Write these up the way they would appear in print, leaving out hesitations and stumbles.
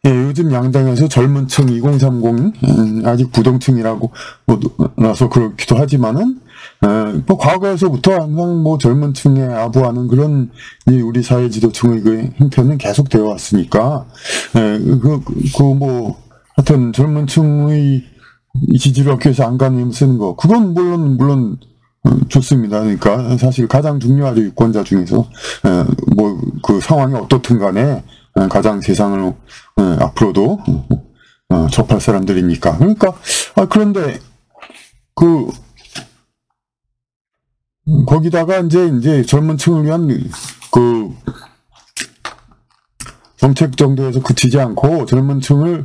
예, 요즘 양당에서 젊은 층 2030, 아직 부동층이라고 나서 그렇기도 하지만은, 뭐 과거에서부터 항상 뭐 젊은 층에 아부하는 그런 우리 사회 지도층의 그 형편은 계속 되어 왔으니까, 뭐, 하여튼 젊은 층의 지지를 얻기 위해서 안간힘 쓰는 거, 그건 물론, 좋습니다. 그러니까 사실 가장 중요하죠. 유권자 중에서. 뭐, 그 상황이 어떻든 간에 가장 세상을 앞으로도 접할 사람들이니까. 그러니까, 그런데, 거기다가 이제 젊은 층을 위한 정책 정도에서 그치지 않고 젊은 층을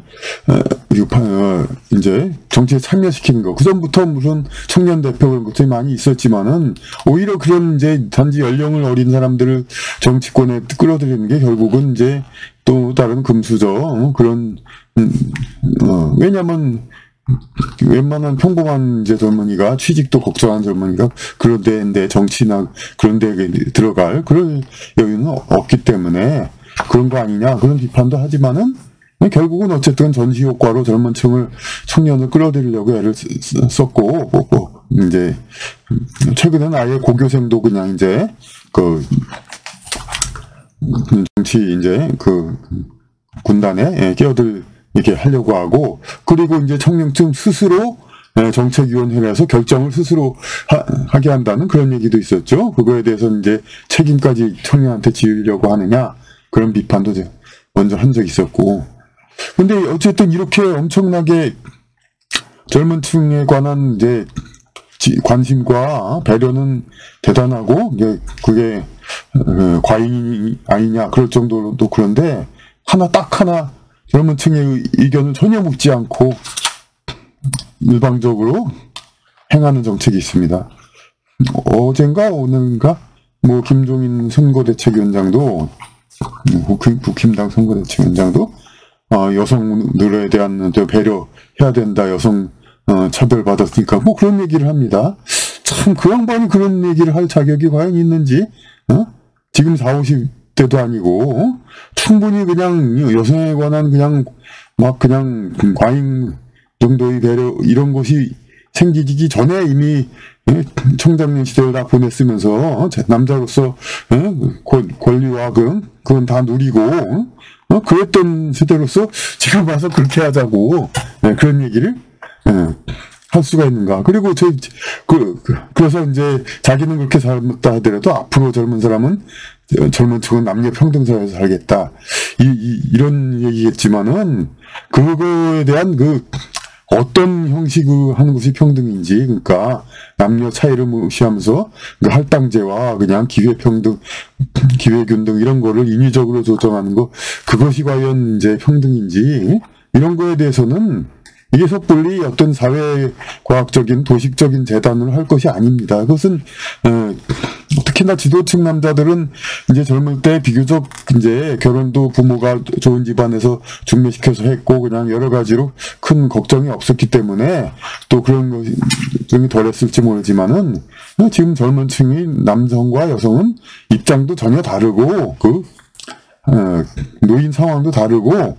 이제 정치에 참여시키는 거. 그전부터 무슨 청년 대표 그런 것들이 많이 있었지만은 오히려 그런 이제 단지 연령을 어린 사람들을 정치권에 끌어들이는 게 결국은 이제 또 다른 금수저 그런 왜냐면 웬만한 평범한 이제 젊은이가 취직도 걱정하는 젊은이가 그런 데인데 정치나 그런 데에 들어갈 그런 여유는 없기 때문에 그런 거 아니냐 그런 비판도 하지만은 결국은 어쨌든 전시 효과로 젊은 층을 청년을 끌어들이려고 애를 썼고 이제 최근에는 아예 고교생도 그냥 이제 정치 이제 군단에 끼어들 이렇게 하려고 하고 그리고 이제 청년층 스스로 정책위원회에서 결정을 스스로 하게 한다는 그런 얘기도 있었죠. 그거에 대해서 이제 책임까지 청년한테 지으려고 하느냐 그런 비판도 먼저 한 적이 있었고. 근데 어쨌든 이렇게 엄청나게 젊은 층에 관한 이제 관심과 배려는 대단하고 그게 과잉이 아니냐 그럴 정도로 또 그런데 딱 하나 젊은 층의 의견을 전혀 묻지 않고 일방적으로 행하는 정책이 있습니다. 어젠가 오늘인가 뭐 김종인 선거대책위원장도 국힘당 선거대책위원장도 여성들에 대한 배려해야 된다. 여성 차별받았으니까 뭐 그런 얘기를 합니다. 참 그 양반이 그런 얘기를 할 자격이 과연 있는지 지금 40, 50대도 아니고 충분히 그냥 여성에 관한 그냥 과잉 정도의 배려 이런 것이 생기기 전에 이미 청장년 시대를 다 보냈으면서 남자로서 권리와 그건 다 누리고 그랬던 시대로서 지금 와서 그렇게 하자고 그런 얘기를 할 수가 있는가. 그리고 그래서 이제 자기는 그렇게 살았다 하더라도 앞으로 젊은 층은 남녀 평등사회에서 살겠다. 이런 얘기겠지만은 그거에 대한 어떤 형식으로 하는 것이 평등인지, 그러니까 남녀 차이를 무시하면서 할당제와 그냥 기회평등, 기회균등 이런 거를 인위적으로 조정하는 거, 그것이 과연 이제 평등인지 이런 거에 대해서는 이게 섣불리 어떤 사회과학적인 도식적인 재단으로 할 것이 아닙니다. 그것은 특히나 지도층 남자들은 이제 젊을 때 비교적 이제 결혼도 부모가 좋은 집안에서 중매시켜서 했고 그냥 여러 가지로 큰 걱정이 없었기 때문에 또 그런 것이 좀 덜했을지 모르지만은 지금 젊은 층이 남성과 여성은 입장도 전혀 다르고 노인 상황도 다르고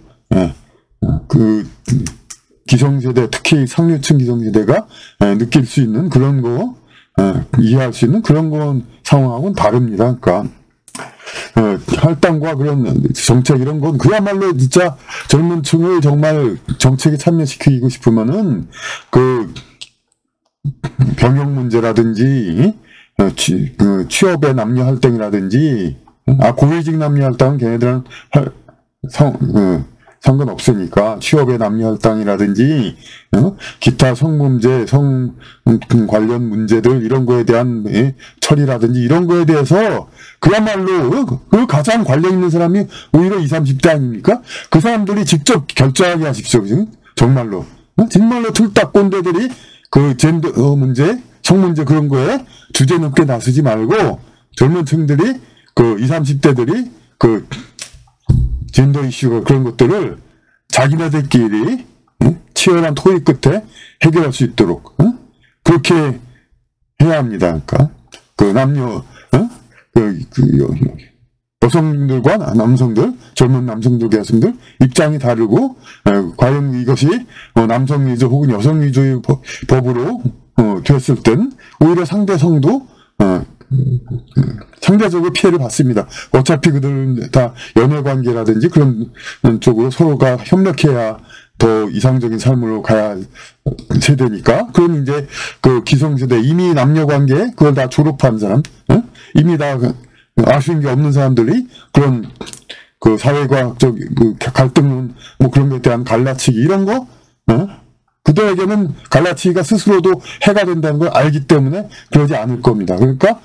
기성세대, 특히 상류층 기성세대가 느낄 수 있는 그런 거, 이해할 수 있는 그런 건 상황하고는 다릅니다. 그러니까, 할당과 그런 정책 이런 건 그야말로 진짜 젊은 층을 정말 정책에 참여시키고 싶으면은, 병역 문제라든지, 취업의 남녀 할당이라든지, 고위직 남녀 할당은 걔네들은 상관없으니까 취업의 남녀 할당이라든지 기타 성문제, 성 관련 문제들 이런 거에 대한 처리라든지 이런 거에 대해서 그야말로 가장 관련 있는 사람이 오히려 20, 30대 아닙니까? 그 사람들이 직접 결정하게 하십시오. 정말로 틀딱 꼰대들이 젠더 문제, 성 문제 그런 거에 주제 높게 나서지 말고 젊은 층들이 20, 30대들이 젠더 이슈가 그런 것들을 자기네들끼리 치열한 토의 끝에 해결할 수 있도록 그렇게 해야 합니다. 그러니까 남녀 여성들과 남성들, 젊은 남성들, 여성들 입장이 다르고 과연 이것이 남성 위주 혹은 여성 위주의 법으로 됐을 땐 오히려 상대성도 상대적으로 피해를 받습니다. 어차피 그들은 다 연애관계라든지 그런 쪽으로 서로가 협력해야 더 이상적인 삶으로 가야 세대니까. 그럼 이제 그 기성세대 이미 남녀관계 그걸 다 졸업한 사람, 이미 다 아쉬운 게 없는 사람들이 그런 그 사회과학적 그 갈등 뭐 그런 것에 대한 갈라치기 이런 거, 그들에게는 갈라치기가 스스로도 해가 된다는 걸 알기 때문에 그러지 않을 겁니다. 그러니까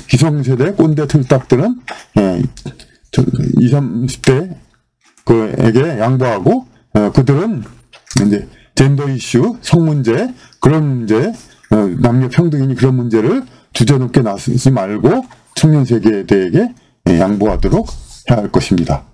기성세대 꼰대 틀딱들은 20, 30대 그에게 양보하고 그들은 이제 젠더 이슈, 성 문제, 그런 문제, 남녀 평등이니 그런 문제를 주저넘게 나서지 말고 청년 세대에게 양보하도록 해야 할 것입니다.